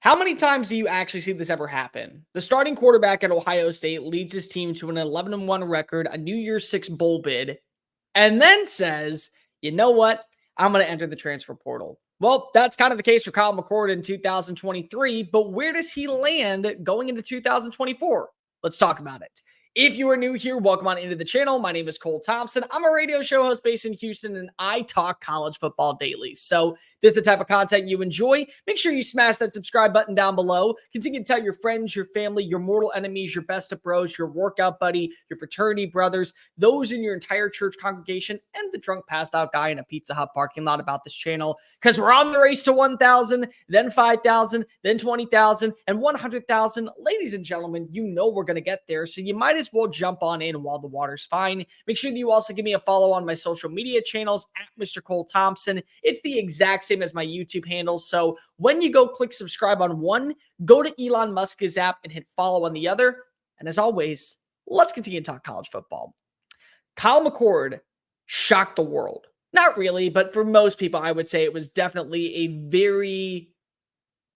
How many times do you actually see this ever happen? The starting quarterback at Ohio State leads his team to an 11-1 record, a New Year's Six bowl bid, and then says, you know what? I'm going to enter the transfer portal. Well, that's kind of the case for Kyle McCord in 2023, but where does he land going into 2024? Let's talk about it. If you are new here, welcome on into the channel. My name is Cole Thompson. I'm a radio show host based in Houston, and I talk college football daily. So this is the type of content you enjoy. Make sure you smash that subscribe button down below. Continue to tell your friends, your family, your mortal enemies, your best of bros, your workout buddy, your fraternity brothers, those in your entire church congregation, and the drunk passed out guy in a Pizza Hut parking lot about this channel, because we're on the race to 1,000, then 5,000, then 20,000, and 100,000. Ladies and gentlemen, you know we're going to get there, so you might as well jump on in while the water's fine. Make sure that you also give me a follow on my social media channels at Mr. Cole Thompson. It's the exact same as my YouTube handle. So when you go click subscribe on one, go to Elon Musk's app and hit follow on the other. And as always, let's continue to talk college football. Kyle McCord shocked the world. Not really, but for most people, I would say it was definitely a very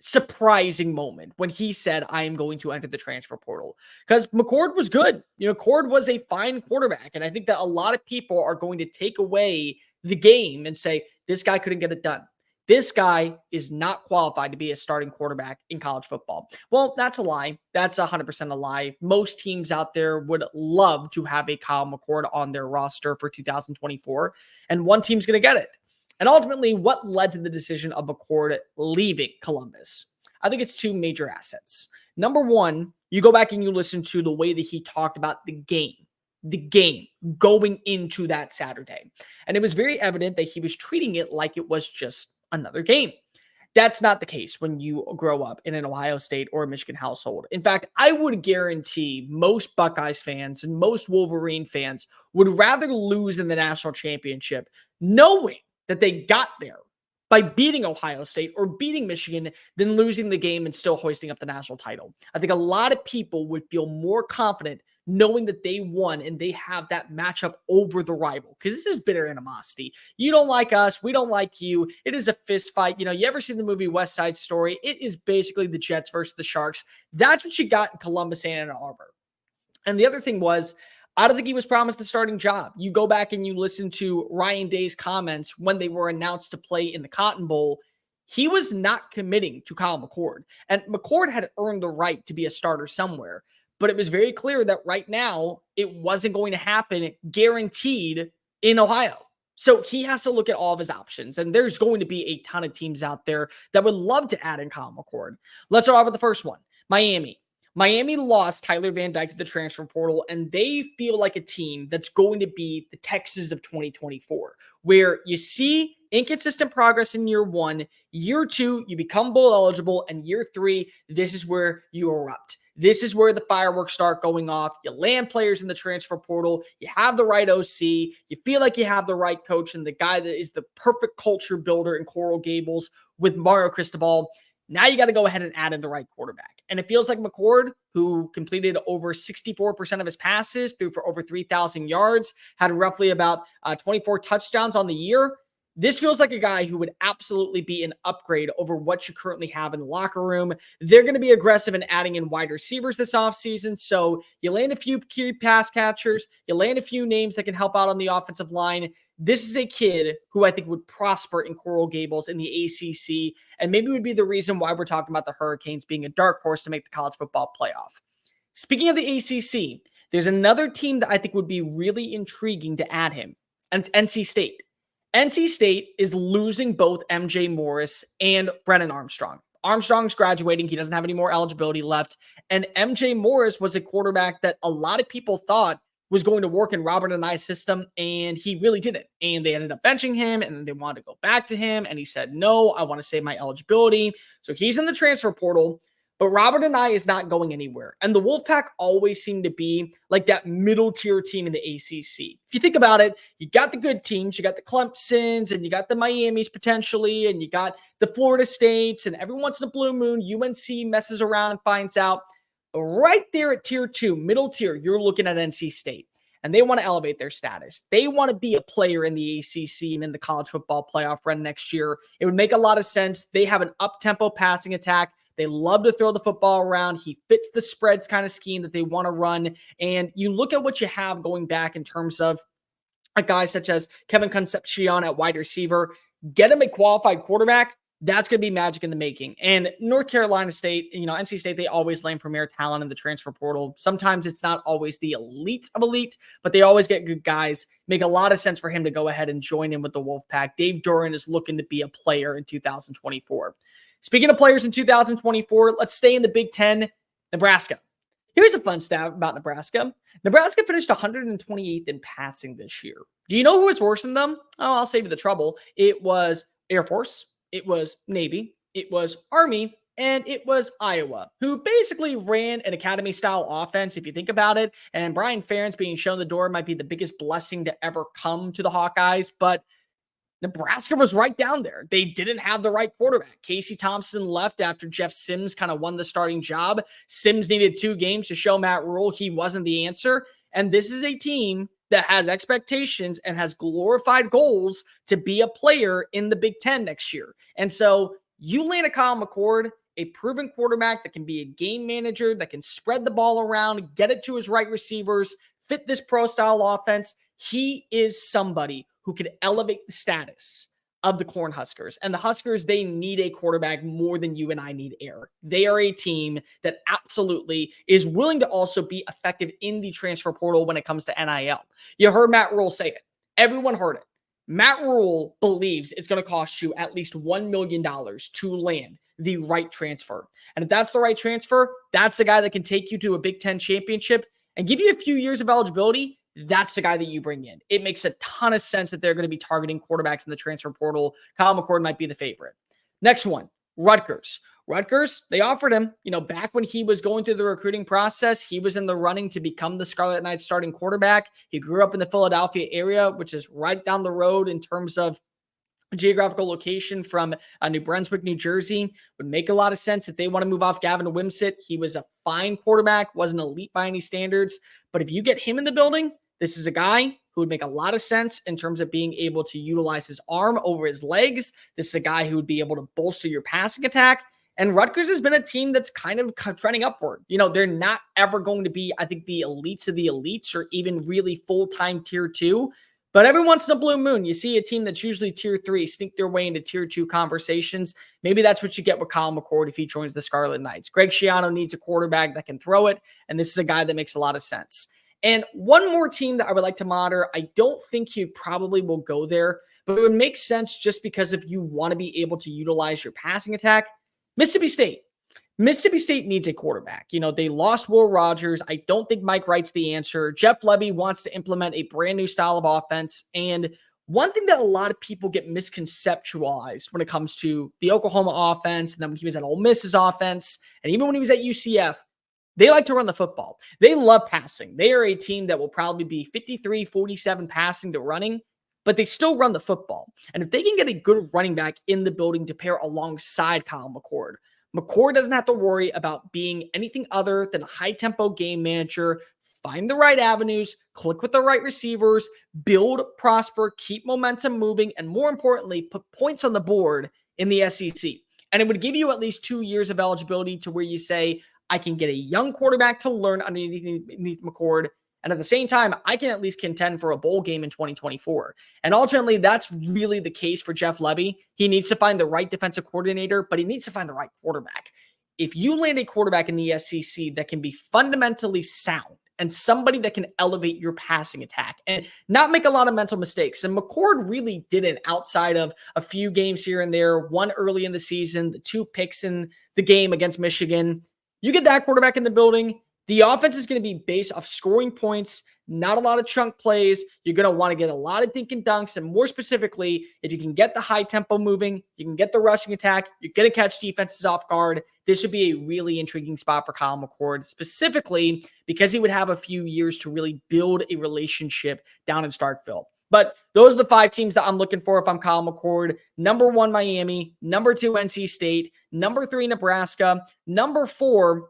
surprising moment when he said, I am going to enter the transfer portal, because McCord was good. McCord was a fine quarterback. And I think that a lot of people are going to take away the game and say, this guy couldn't get it done. This guy is not qualified to be a starting quarterback in college football. Well, that's a lie. That's 100% a lie. Most teams out there would love to have a Kyle McCord on their roster for 2024, and one team's going to get it. And ultimately, what led to the decision of McCord leaving Columbus? I think it's two major assets. Number one, you go back and you listen to the way that he talked about the game going into that Saturday. And it was very evident that he was treating it like it was just another game. That's not the case when you grow up in an Ohio State or a Michigan household. In fact, I would guarantee most Buckeyes fans and most Wolverine fans would rather lose in the national championship knowing that they got there by beating Ohio State or beating Michigan than losing the game and still hoisting up the national title. I think a lot of people would feel more confident knowing that they won and they have that matchup over the rival, because this is bitter animosity. You don't like us, we don't like you. It is a fist fight. You ever seen the movie West Side Story? It is basically the Jets versus the Sharks. That's what you got in Columbus and Ann Arbor. And the other thing was, I don't think he was promised the starting job. You go back and you listen to Ryan Day's comments when they were announced to play in the Cotton Bowl. He was not committing to Kyle McCord. And McCord had earned the right to be a starter somewhere. But it was very clear that right now it wasn't going to happen guaranteed in Ohio. So he has to look at all of his options. And there's going to be a ton of teams out there that would love to add in Kyle McCord. Let's start off with the first one, Miami. Miami lost Tyler Van Dyke to the transfer portal, and they feel like a team that's going to be the Texas of 2024, where you see inconsistent progress in year one, year two, you become bowl eligible, and year three, this is where you erupt. This is where the fireworks start going off. You land players in the transfer portal. You have the right OC. You feel like you have the right coach and the guy that is the perfect culture builder in Coral Gables with Mario Cristobal. Now you got to go ahead and add in the right quarterback. And it feels like McCord, who completed over 64% of his passes, threw for over 3,000 yards, had roughly about 24 touchdowns on the year. This feels like a guy who would absolutely be an upgrade over what you currently have in the locker room. They're going to be aggressive in adding in wide receivers this offseason. So you land a few key pass catchers, you land a few names that can help out on the offensive line. This is a kid who I think would prosper in Coral Gables in the ACC, and maybe would be the reason why we're talking about the Hurricanes being a dark horse to make the college football playoff. Speaking of the ACC, there's another team that I think would be really intriguing to add him, and it's NC State. NC State is losing both MJ Morris and Brennan Armstrong. Armstrong's graduating. He doesn't have any more eligibility left. And MJ Morris was a quarterback that a lot of people thought was going to work in Robert Anae's system, and he really didn't. And they ended up benching him, and then they wanted to go back to him, and he said, no, I want to save my eligibility. So he's in the transfer portal. But Robert Anae is not going anywhere. And the Wolfpack always seemed to be like that middle tier team in the ACC. If you think about it, you got the good teams, you got the Clemsons, and you got the Miamis potentially, and you got the Florida States, and every once in a blue moon, UNC messes around and finds out. But right there at tier 2, middle tier, you're looking at NC State. And they want to elevate their status. They want to be a player in the ACC and in the college football playoff run next year. It would make a lot of sense. They have an up-tempo passing attack. They love to throw the football around. He fits the spreads kind of scheme that they want to run. And you look at what you have going back in terms of a guy such as Kevin Concepcion at wide receiver, get him a qualified quarterback. That's going to be magic in the making. And North Carolina State, NC State, they always land premier talent in the transfer portal. Sometimes it's not always the elite of elite, but they always get good guys. Make a lot of sense for him to go ahead and join in with the Wolfpack. Dave Duran is looking to be a player in 2024. Speaking of players in 2024, let's stay in the Big Ten. Nebraska. Here's a fun stat about Nebraska. Nebraska finished 128th in passing this year. Do you know who was worse than them? Oh, I'll save you the trouble. It was Air Force, it was Navy, it was Army, and it was Iowa, who basically ran an academy-style offense, if you think about it. And Brian Ferentz being shown the door might be the biggest blessing to ever come to the Hawkeyes, but Nebraska was right down there. They didn't have the right quarterback. Casey Thompson left after Jeff Sims kind of won the starting job. Sims needed 2 games to show Matt Rule he wasn't the answer. And this is a team that has expectations and has glorified goals to be a player in the Big Ten next year. And so you land a Kyle McCord, a proven quarterback that can be a game manager, that can spread the ball around, get it to his right receivers, fit this pro-style offense. He is somebody who could elevate the status of the Cornhuskers. And the Huskers, they need a quarterback more than you and I need air. They are a team that absolutely is willing to also be effective in the transfer portal when it comes to NIL. You heard Matt Rule say it. Everyone heard it. Matt Rule believes it's going to cost you at least $1 million to land the right transfer. And if that's the right transfer, that's the guy that can take you to a Big Ten championship and give you a few years of eligibility. That's the guy that you bring in. It makes a ton of sense that they're going to be targeting quarterbacks in the transfer portal. Kyle McCord might be the favorite. Next one, Rutgers. Rutgers, they offered him, back when he was going through the recruiting process, he was in the running to become the Scarlet Knights starting quarterback. He grew up in the Philadelphia area, which is right down the road in terms of geographical location from New Brunswick, New Jersey. Would make a lot of sense if they want to move off Gavin Wimsatt. He was a fine quarterback, wasn't elite by any standards. But if you get him in the building, this is a guy who would make a lot of sense in terms of being able to utilize his arm over his legs. This is a guy who would be able to bolster your passing attack. And Rutgers has been a team that's kind of trending upward. They're not ever going to be, I think, the elites of the elites or even really full-time tier 2. But every once in a blue moon, you see a team that's usually tier 3 sneak their way into tier 2 conversations. Maybe that's what you get with Kyle McCord if he joins the Scarlet Knights. Greg Schiano needs a quarterback that can throw it, and this is a guy that makes a lot of sense. And one more team that I would like to monitor, I don't think he probably will go there, but it would make sense just because if you want to be able to utilize your passing attack, Mississippi State. Mississippi State needs a quarterback. They lost Will Rogers. I don't think Mike Wright's the answer. Jeff Lebby wants to implement a brand new style of offense. And one thing that a lot of people get misconceptualized when it comes to the Oklahoma offense, and then when he was at Ole Miss's offense, and even when he was at UCF, they like to run the football. They love passing. They are a team that will probably be 53-47 passing to running, but they still run the football. And if they can get a good running back in the building to pair alongside Kyle McCord, McCord doesn't have to worry about being anything other than a high-tempo game manager. Find the right avenues, click with the right receivers, build, prosper, keep momentum moving, and more importantly, put points on the board in the SEC. And it would give you at least 2 years of eligibility to where you say, I can get a young quarterback to learn underneath McCord, and at the same time, I can at least contend for a bowl game in 2024. And ultimately, that's really the case for Jeff Lebby. He needs to find the right defensive coordinator, but he needs to find the right quarterback. If you land a quarterback in the SEC that can be fundamentally sound and somebody that can elevate your passing attack and not make a lot of mental mistakes, and McCord really didn't outside of a few games here and there, one early in the season, the 2 picks in the game against Michigan. You get that quarterback in the building, the offense is going to be based off scoring points, not a lot of chunk plays. You're going to want to get a lot of dink and dunks. And more specifically, if you can get the high tempo moving, you can get the rushing attack, you're going to catch defenses off guard. This would be a really intriguing spot for Kyle McCord, specifically because he would have a few years to really build a relationship down in Starkville. But those are the 5 teams that I'm looking for if I'm Kyle McCord. Number 1, Miami. Number 2, NC State. Number 3, Nebraska. Number 4,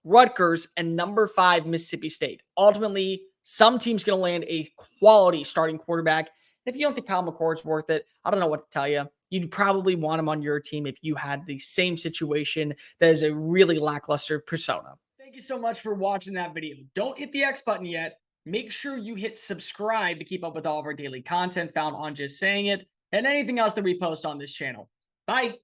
Rutgers. And number 5, Mississippi State. Ultimately, some team's going to land a quality starting quarterback. If you don't think Kyle McCord's worth it, I don't know what to tell you. you'd probably want him on your team if you had the same situation that is a really lackluster persona. Thank you so much for watching that video. Don't hit the X button yet. Make sure you hit subscribe to keep up with all of our daily content found on Just Saying It and anything else that we post on this channel. Bye.